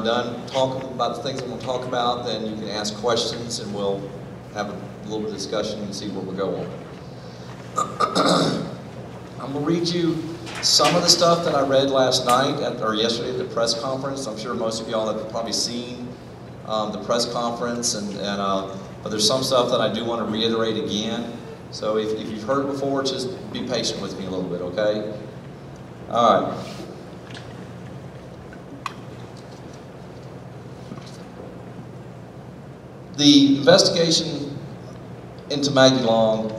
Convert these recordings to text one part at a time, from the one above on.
done talking about the things I'm going to talk about, then you can ask questions and we'll have a little bit of discussion and see where we go on. I'm going to read you some of the stuff that I read last night or yesterday at the press conference. I'm sure most of y'all have probably seen the press conference, but there's some stuff that I do want to reiterate again. So if you've heard it before, just be patient with me a little bit, okay? All right. The investigation into Maggie Long,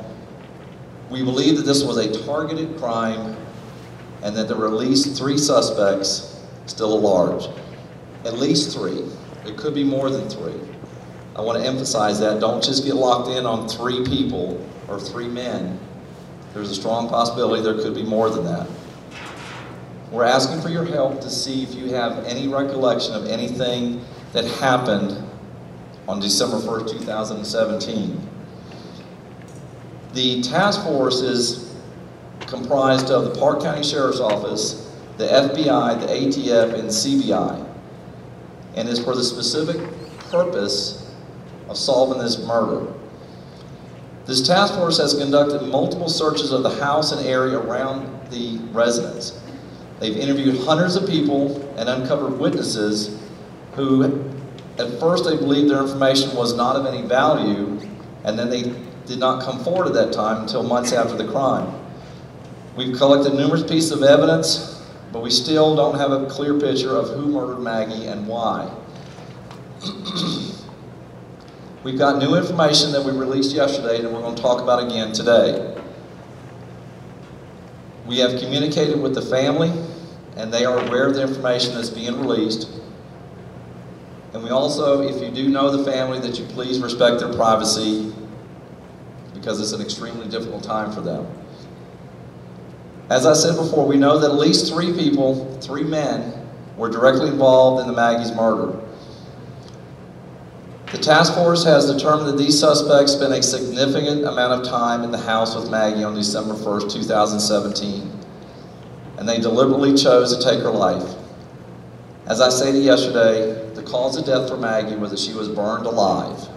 we believe that this was a targeted crime and that there were at least 3 suspects still at large. At least 3. It could be more than 3. I want to emphasize that. Don't just get locked in on 3 people or 3 men. There's a strong possibility there could be more than that. We're asking for your help to see if you have any recollection of anything that happened on December 1st, 2017. The task force is comprised of the Park County Sheriff's Office, the FBI, the ATF, and CBI, and is for the specific purpose of solving this murder. This task force has conducted multiple searches of the house and area around the residence. They've interviewed hundreds of people and uncovered witnesses who, at first they believed their information was not of any value, and then they did not come forward at that time until months after the crime. We've collected numerous pieces of evidence, but we still don't have a clear picture of who murdered Maggie and why. We've got new information that we released yesterday that we're going to talk about again today. We have communicated with the family, and they are aware of the information that's being released. And we also, if you do know the family, that you please respect their privacy, because it's an extremely difficult time for them. As I said before, we know that at least 3 people, 3 men, were directly involved in the Maggie's murder. The task force has determined that these suspects spent a significant amount of time in the house with Maggie on December 1st, 2017, and they deliberately chose to take her life. As I stated yesterday, the cause of death for Maggie was that she was burned alive.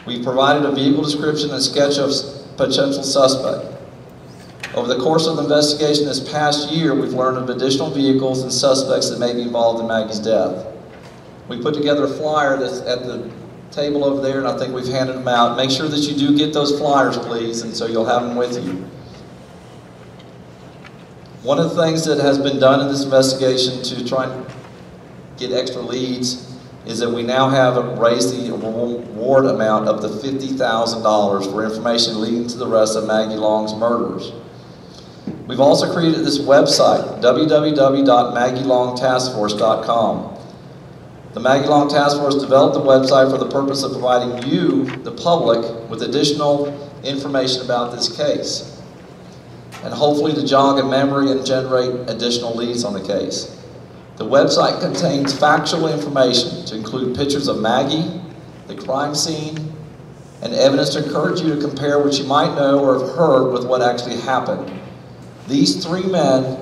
We provided a vehicle description and sketch of potential suspect. Over the course of the investigation this past year, we've learned of additional vehicles and suspects that may be involved in Maggie's death. We put together a flyer that's at the table over there, and I think we've handed them out. Make sure that you do get those flyers, please, and so you'll have them with you. One of the things that has been done in this investigation to try and get extra leads is that we now have raised the reward amount up to $50,000 for information leading to the arrest of Maggie Long's murderers. We've also created this website, www.maggielongtaskforce.com. The Maggie Long Task Force developed the website for the purpose of providing you, the public, with additional information about this case, and hopefully to jog a memory and generate additional leads on the case. The website contains factual information to include pictures of Maggie, the crime scene, and evidence to encourage you to compare what you might know or have heard with what actually happened. These 3 men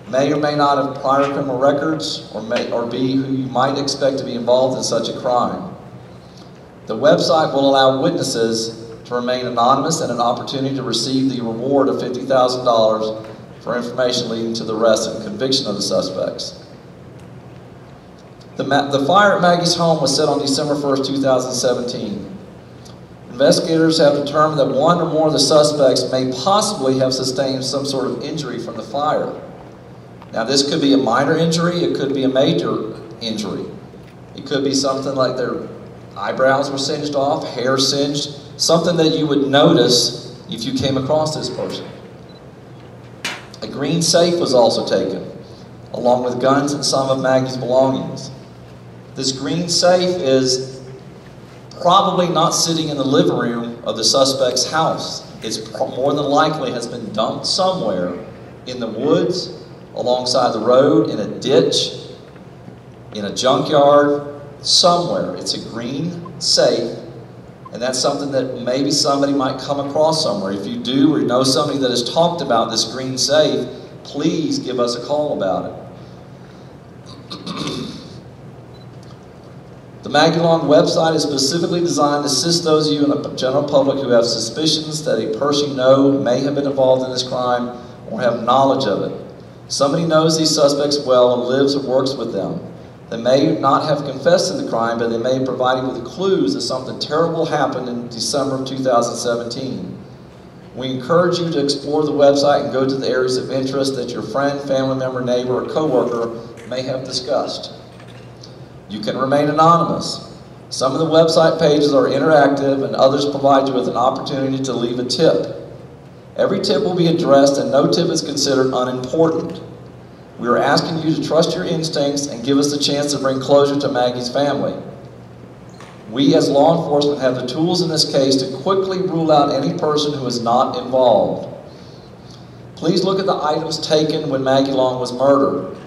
may or may not have prior criminal records or be who you might expect to be involved in such a crime. The website will allow witnesses to remain anonymous and an opportunity to receive the reward of $50,000 for information leading to the arrest and conviction of the suspects. The fire at Maggie's home was set on December 1st, 2017. Investigators have determined that 1 or more of the suspects may possibly have sustained some sort of injury from the fire. Now, this could be a minor injury, it could be a major injury. It could be something like their eyebrows were singed off, hair singed, something that you would notice if you came across this person. A green safe was also taken, along with guns and some of Maggie's belongings. This green safe is probably not sitting in the living room of the suspect's house. It's more than likely has been dumped somewhere in the woods, alongside the road, in a ditch, in a junkyard, somewhere. It's a green safe, and that's something that maybe somebody might come across somewhere. If you do, or you know somebody that has talked about this green safe, please give us a call about it. The Maggie Long website is specifically designed to assist those of you in the general public who have suspicions that a person you know may have been involved in this crime or have knowledge of it. Somebody knows these suspects well and lives or works with them. They may not have confessed to the crime, but they may have provided with clues that something terrible happened in December of 2017. We encourage you to explore the website and go to the areas of interest that your friend, family member, neighbor, or coworker may have discussed. You can remain anonymous. Some of the website pages are interactive and others provide you with an opportunity to leave a tip. Every tip will be addressed and no tip is considered unimportant. We are asking you to trust your instincts and give us the chance to bring closure to Maggie's family. We as law enforcement have the tools in this case to quickly rule out any person who is not involved. Please look at the items taken when Maggie Long was murdered.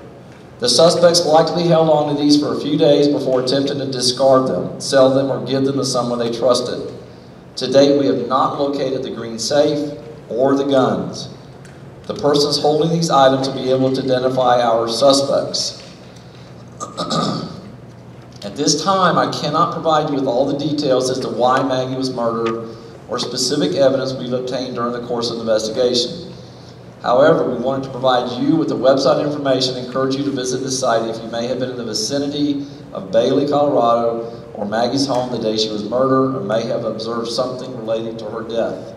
The suspects likely held on to these for a few days before attempting to discard them, sell them, or give them to someone they trusted. To date, we have not located the green safe or the guns. The persons holding these items will be able to identify our suspects. At this time, I cannot provide you with all the details as to why Maggie was murdered or specific evidence we've obtained during the course of the investigation. However, we wanted to provide you with the website information and encourage you to visit the site if you may have been in the vicinity of Bailey, Colorado, or Maggie's home the day she was murdered, or may have observed something relating to her death.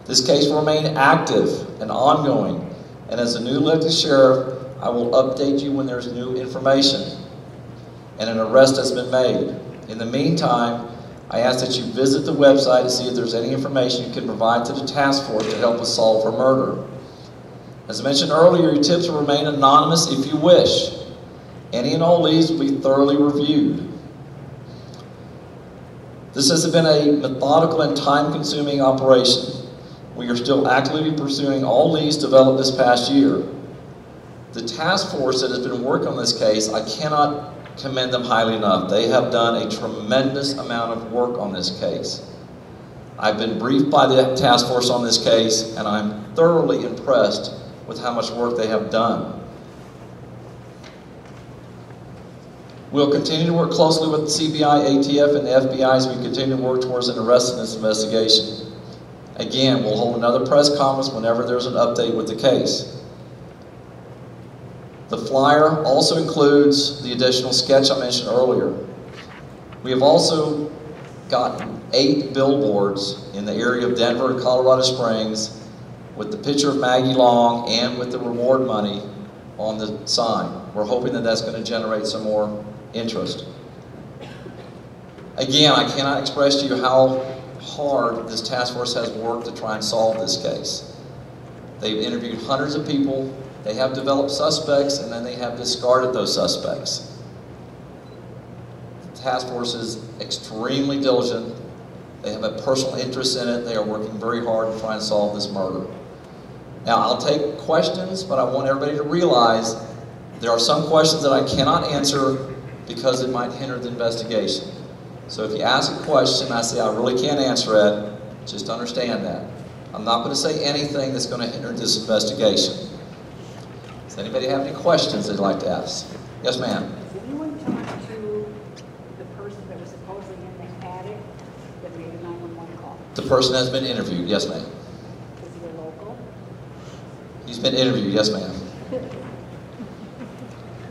This case will remain active and ongoing, and as the new elected sheriff, I will update you when there's new information and an arrest has been made. In the meantime, I ask that you visit the website to see if there's any information you can provide to the task force to help us solve her murder. As mentioned earlier, your tips will remain anonymous if you wish. Any and all leads will be thoroughly reviewed. This has been a methodical and time-consuming operation. We are still actively pursuing all leads developed this past year. The task force that has been working on this case, I cannot commend them highly enough. They have done a tremendous amount of work on this case. I've been briefed by the task force on this case, and I'm thoroughly impressed with how much work they have done. We'll continue to work closely with CBI, ATF, and the FBI as we continue to work towards an arrest in this investigation. Again, we'll hold another press conference whenever there's an update with the case. The flyer also includes the additional sketch I mentioned earlier. We have also gotten 8 billboards in the area of Denver and Colorado Springs with the picture of Maggie Long and with the reward money on the sign. We're hoping that that's going to generate some more interest. Again, I cannot express to you how hard this task force has worked to try and solve this case. They've interviewed hundreds of people. They have developed suspects, and then they have discarded those suspects. The task force is extremely diligent. They have a personal interest in it. They are working very hard to try and solve this murder. Now, I'll take questions, but I want everybody to realize there are some questions that I cannot answer because it might hinder the investigation. So if you ask a question and I say I really can't answer it, just understand that. I'm not going to say anything that's going to hinder this investigation. Does anybody have any questions they'd like to ask? Yes, ma'am. Did anyone talk to the person that was supposedly in the attic that made a 911 call? The person has been interviewed. Yes, ma'am. Is he a local? He's been interviewed. Yes, ma'am.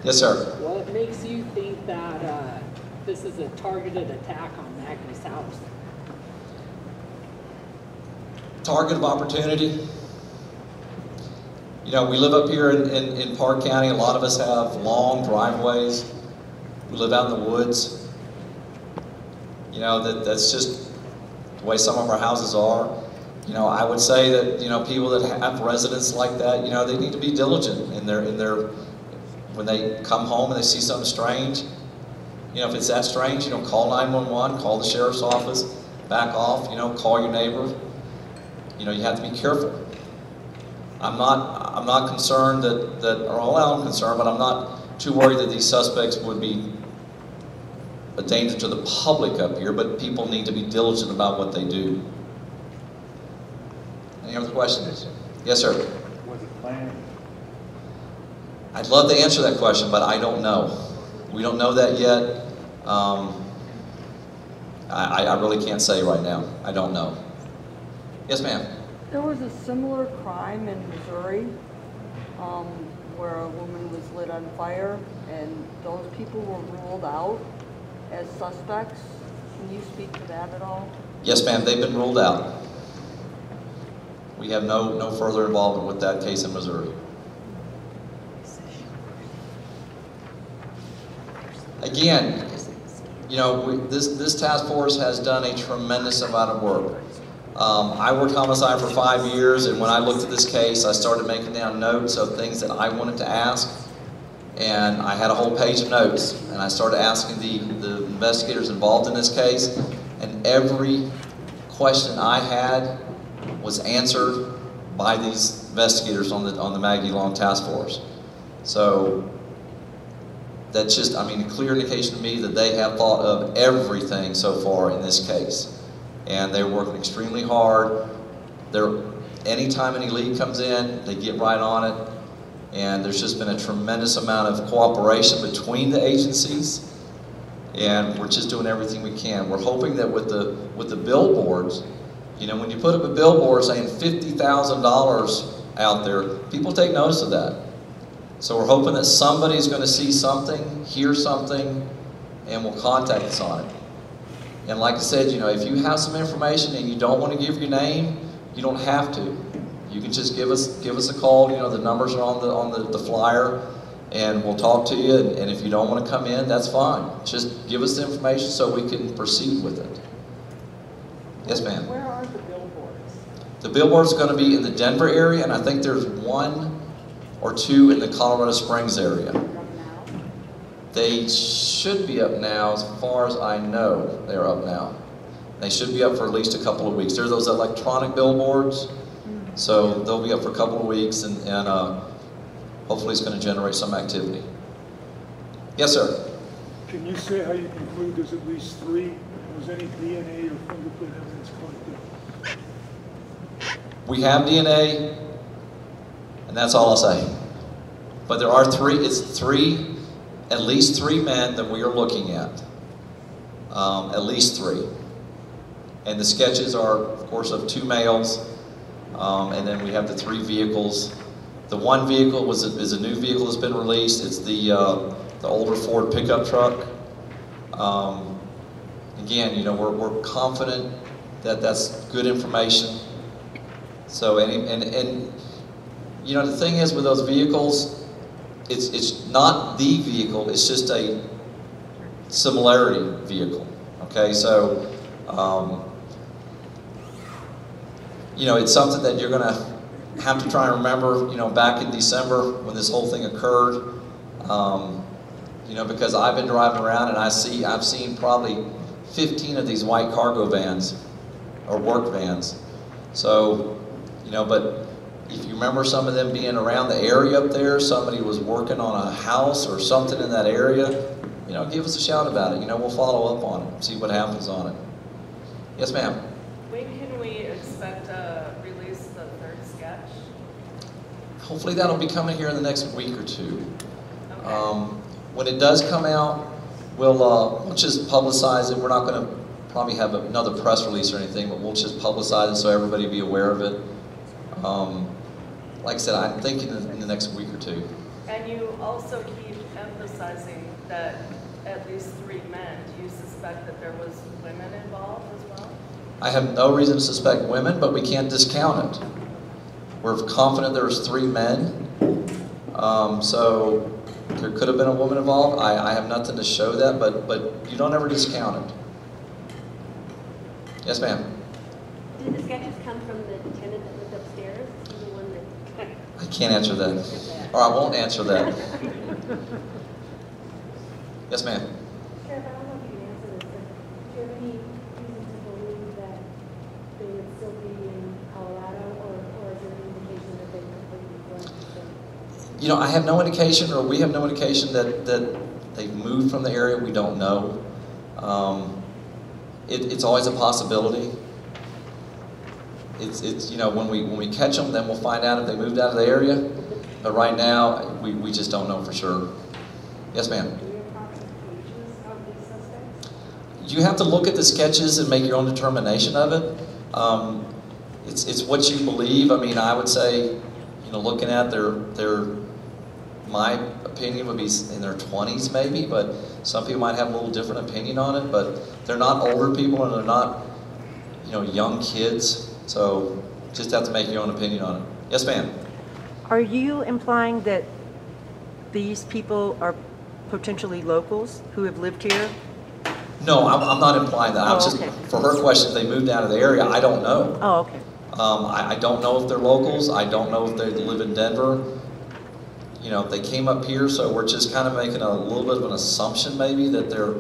Yes, sir. What makes you think that this is a targeted attack on Maggie's house? Target of opportunity. You know, we live up here in Park County. A lot of us have long driveways. We live out in the woods. You know, that's just the way some of our houses are. You know, I would say that, you know, people that have residents like that, you know, they need to be diligent in their when they come home and they see something strange. You know, if it's that strange, you know, call 911, call the sheriff's office, back off, you know, call your neighbor. You know, you have to be careful. I'm not concerned I'm concerned, but I'm not too worried that these suspects would be a danger to the public up here, but people need to be diligent about what they do. Any other questions? Yes, sir. Was it planned? I'd love to answer that question, but I don't know. We don't know that yet. I really can't say right now. I don't know. Yes, ma'am. There was a similar crime in Missouri where a woman was lit on fire, and those people were ruled out as suspects. Can you speak to that at all? Yes, ma'am. They've been ruled out. We have no further involvement with that case in Missouri. Again, you know, this task force has done a tremendous amount of work. I worked homicide for 5 years, and when I looked at this case, I started making down notes of things that I wanted to ask, and I had a whole page of notes, and I started asking the investigators involved in this case, and every question I had was answered by these investigators on the Maggie Long Task Force. So that's just, I mean, a clear indication to me that they have thought of everything so far in this case. And they're working extremely hard. Anytime any lead comes in, they get right on it. And there's just been a tremendous amount of cooperation between the agencies. And we're just doing everything we can. We're hoping that with the billboards, you know, when you put up a billboard saying $50,000 out there, people take notice of that. So we're hoping that somebody's going to see something, hear something, and will contact us on it. And like I said, you know, if you have some information and you don't want to give your name, you don't have to. You can just give us a call. You know, the numbers are on the flyer, and we'll talk to you. And if you don't want to come in, that's fine. Just give us the information so we can proceed with it. Yes, ma'am. Where are the billboards? The billboard's going to be in the Denver area, and I think there's 1 or 2 in the Colorado Springs area. They should be up now, as far as I know. They're up now. They should be up for at least a couple of weeks. They're those electronic billboards, so they'll be up for a couple of weeks, and hopefully it's going to generate some activity. Yes, sir. Can you say how you conclude there's at least 3? Was any DNA or fingerprint evidence collected? We have DNA, and that's all I'll say. But there are 3. It's 3. At least 3 men that we are looking at. At least 3. And the sketches are, of course, of 2 males. And then we have the 3 vehicles. The 1 vehicle is a new vehicle that's been released. It's the older Ford pickup truck. Again, you know, we're confident that that's good information. So, and you know, the thing is with those vehicles, it's not the vehicle, it's just a similarity vehicle, okay? So, you know, it's something that you're gonna have to try and remember, you know, back in December when this whole thing occurred, you know, because I've been driving around and I've seen probably 15 of these white cargo vans, or work vans. So, you know, but if you remember some of them being around the area up there, somebody was working on a house or something in that area, you know, give us a shout about it. You know, we'll follow up on it, see what happens on it. Yes, ma'am. When can we expect to release the 3rd sketch? Hopefully that'll be coming here in the next week or 2. Okay. When it does come out, we'll just publicize it. We're not going to probably have another press release or anything, but we'll just publicize it so everybody be aware of it. Like I said, I'm thinking in the next week or 2. And you also keep emphasizing that at least 3 men. Do you suspect that there was women involved as well? I have no reason to suspect women, but we can't discount it. We're confident there was 3 men. So there could have been a woman involved. I have nothing to show that, but you don't ever discount it. Yes, ma'am. Did the sketches come from the tenant that lived upstairs? The one that... I can't answer that. Or I won't answer that. Yes, ma'am. Sheriff, I don't know if you can answer this, but do you have any reason to believe that they would still be in Colorado, or is there any indication that they completely left the state? You know, I have no indication, or we have no indication that they've moved from the area. We don't know. It's always a possibility. It's you know, when we catch them, then we'll find out if they moved out of the area. But right now, we just don't know for sure. Yes, ma'am. Do we have approximate ages of these suspects? you have to look at the sketches and make your own determination of it. It's what you believe. I mean, I would say, you know, looking at my opinion would be in their 20s maybe, but some people might have a little different opinion on it, but they're not older people and they're not, you know, young kids, so just have to make your own opinion on it. Yes, ma'am? Are you implying that these people are potentially locals who have lived here? No, I'm not implying that. I was Oh, okay. just, for her question, if they moved out of the area, I don't know. Oh, okay. I don't know if they're locals. I don't know if they live in Denver. You know, they came up here, so we're just kind of making a little bit of an assumption maybe that they're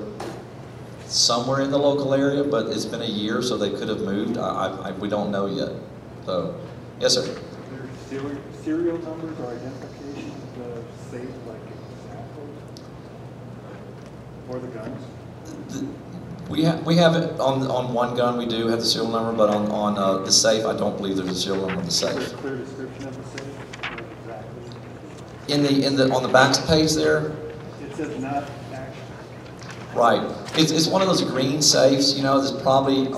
somewhere in the local area, but it's been a year, so they could have moved. We don't know yet. So, yes, sir. Are there serial numbers or identifications saved, like examples? Or the guns? We have it on one gun. We do have the serial number, but on the safe, I don't believe there's a serial number on the Is there a safe. clear description of the safe? What exactly? On the back page there, It says not action. right. It's one of those green safes. You know, that's probably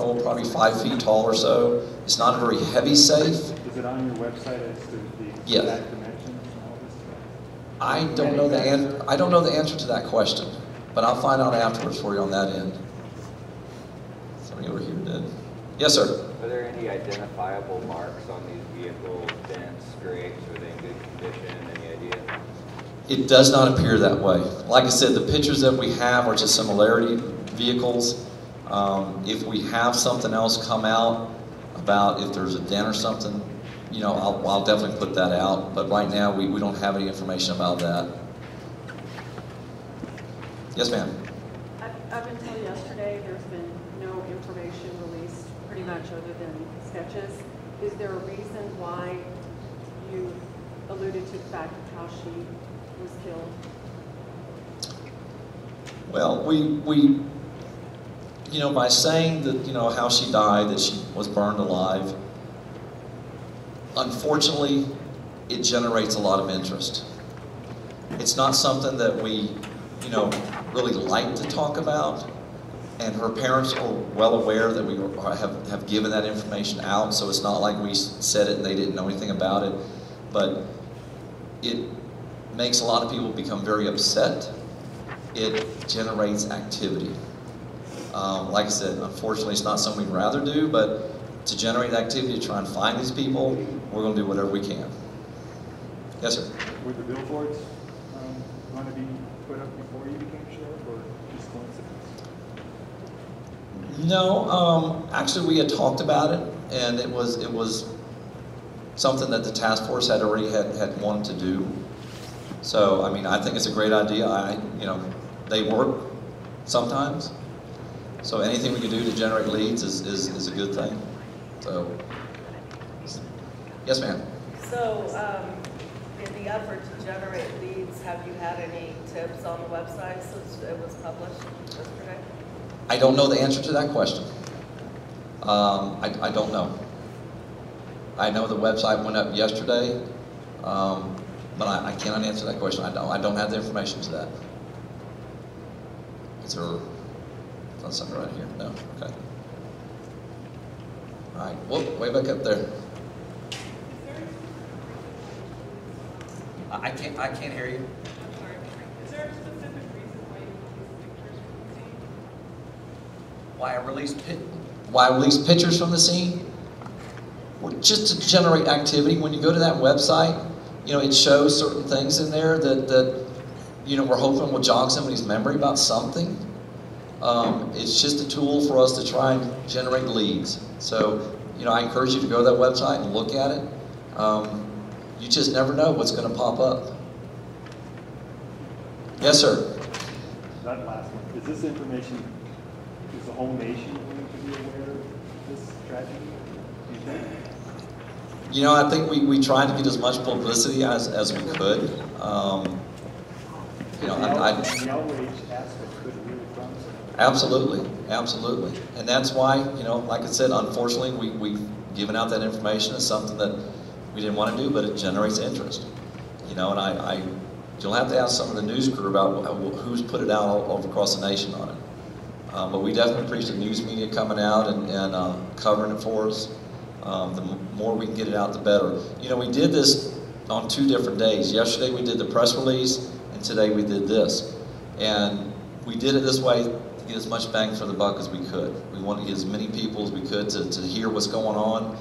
5 feet tall or so. It's not a very heavy safe. Is it on your website as to the Yeah. exact dimensions and all this stuff? I don't know the answer to that question, but I'll find out afterwards for you on that end. Somebody over here did. Yes, sir. Are there any identifiable marks on these vehicles, dents, scrapes, are they in good condition, any idea? It does not appear that way. Like I said, the pictures that we have are just similarity vehicles. If we have something else come out about if there's a dent or something, you know, I'll definitely put that out. But right now, we don't have any information about that. Yes, ma'am. Up until yesterday, there's been no information released, pretty much other than sketches. Is there a reason why you alluded to the fact of how she was killed? Well, we you know, by saying that, you know, how she died, that she was burned alive, unfortunately, it generates a lot of interest. It's not something that we, you know, really like to talk about, and her parents are well aware that we have given that information out, so it's not like we said it and they didn't know anything about it, but it makes a lot of people become very upset. It generates activity. Like I said, unfortunately, it's not something we'd rather do, but to generate activity, to try and find these people, we're going to do whatever we can. Yes, sir. Were the billboards going to be put up before you became sheriff, or just coincidence? No, actually, we had talked about it, and it was something that the task force had already had wanted to do. So, I mean, I think it's a great idea. You know, they work sometimes. So anything we can do to generate leads is a good thing. So, yes, ma'am. So, in the effort to generate leads, have you had any tips on the website since it was published yesterday? I don't know the answer to that question. I don't know. I know the website went up yesterday, but I cannot answer that question. I don't have the information to that. Is there something right here? No? Okay. All right. Whoop, way back up there. I can't hear you. Is there a specific reason why you released pictures from the scene? Why I released pictures from the scene? Well, just to generate activity. When you go to that website, you know, it shows certain things in there that you know, we're hoping will jog somebody's memory about something. It's just a tool for us to try and generate leads. So, you know, I encourage you to go to that website and look at it. You just never know what's going to pop up. Yes, sir. That last one. Is this information, is the whole nation going to be aware of this tragedy, do you think? You know, I think we tried to get as much publicity as we could. You know, the outrage aspect could really promise it. Absolutely, absolutely. And that's why, you know, like I said, unfortunately, we've given out that information. It's something that we didn't want to do, but it generates interest. You know, and you'll have to ask some of the news crew about who's put it out all across the nation on it. But we definitely appreciate the news media coming out and covering it for us. The more we can get it out, the better. You know, we did this on 2 different days. Yesterday we did the press release, and today we did this. And we did it this way to get as much bang for the buck as we could. We wanted to get as many people as we could to hear what's going on,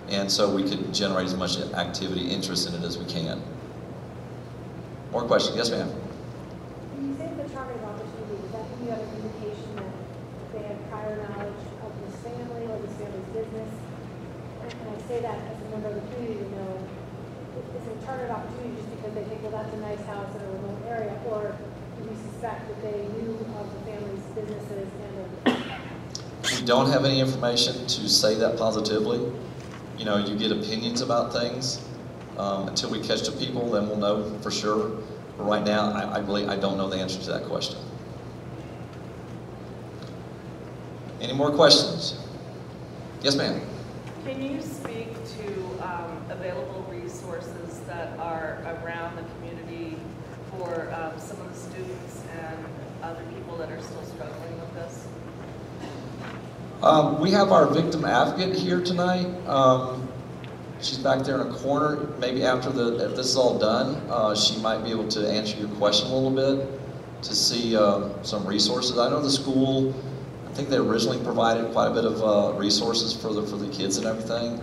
and so we could generate as much activity, interest in it as we can. More questions? Yes, ma'am. When you say the target of opportunity, does that mean you have an indication that they had prior knowledge of this family or this family's business? And I say that as a member of the community to know, is it a target opportunity just because they think, well, that's a nice house in a remote area, or do we suspect that they knew of the family's businesses and of We don't have any information to say that positively. You know, you get opinions about things. Until we catch the people, then we'll know for sure. But right now, I don't know the answer to that question. Any more questions? Yes, ma'am. Can you speak to available resources that are around the community for some of the students and other people that are still struggling with this? We have our victim advocate here tonight. She's back there in a corner. Maybe after if this is all done, she might be able to answer your question a little bit to see some resources. I know the school, I think they originally provided quite a bit of resources for the kids and everything.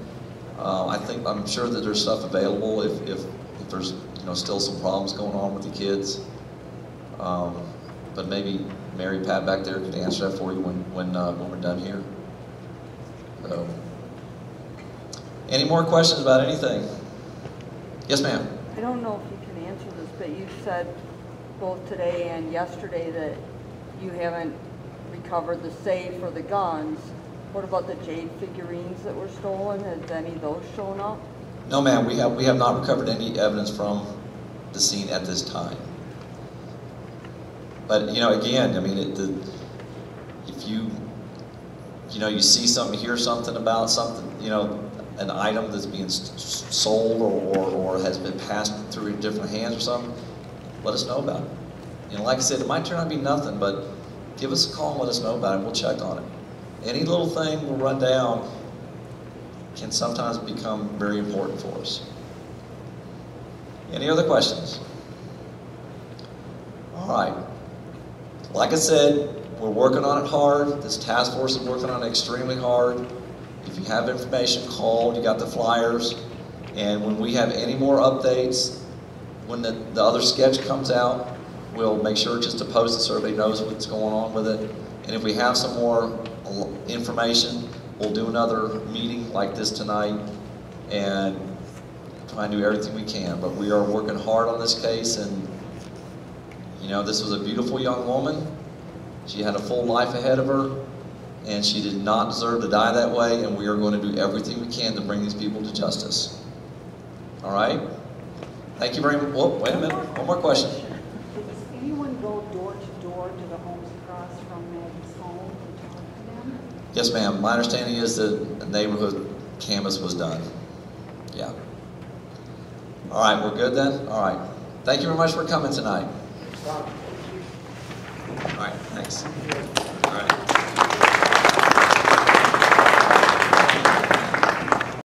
I'm sure that there's stuff available if there's still some problems going on with the kids. But maybe Mary Pat back there could answer that for you when we're done here. So, any more questions about anything? Yes, ma'am. I don't know if you can answer this, but you said both today and yesterday that you haven't recovered the safe or the guns. What about the jade figurines that were stolen? Has any of those shown up? No, ma'am. We have not recovered any evidence from the scene at this time. But again, I mean, if you see something, hear something about something, an item that's being sold or has been passed through different hands or something, let us know about it. Like I said, it might turn out to be nothing, but give us a call and let us know about it, and we'll check on it. Any little thing will run down can sometimes become very important for us. Any other questions? All right. Like I said, we're working on it hard. This task force is working on it extremely hard. If you have information, call. You got the flyers. And when we have any more updates, when the other sketch comes out, we'll make sure just to post it so everybody knows what's going on with it. And if we have some more information, we'll do another meeting like this tonight and try and do everything we can. But we are working hard on this case, and this was a beautiful young woman. She had a full life ahead of her, and she did not deserve to die that way, and we are going to do everything we can to bring these people to justice. All right? Thank you very much. Oh, wait a minute. One more question. Does anyone go door to door to the homes across from Maggie's home and talk to them? Yes, ma'am. My understanding is that the neighborhood canvas was done. Yeah. All right, we're good then? All right. Thank you very much for coming tonight. All right, thanks.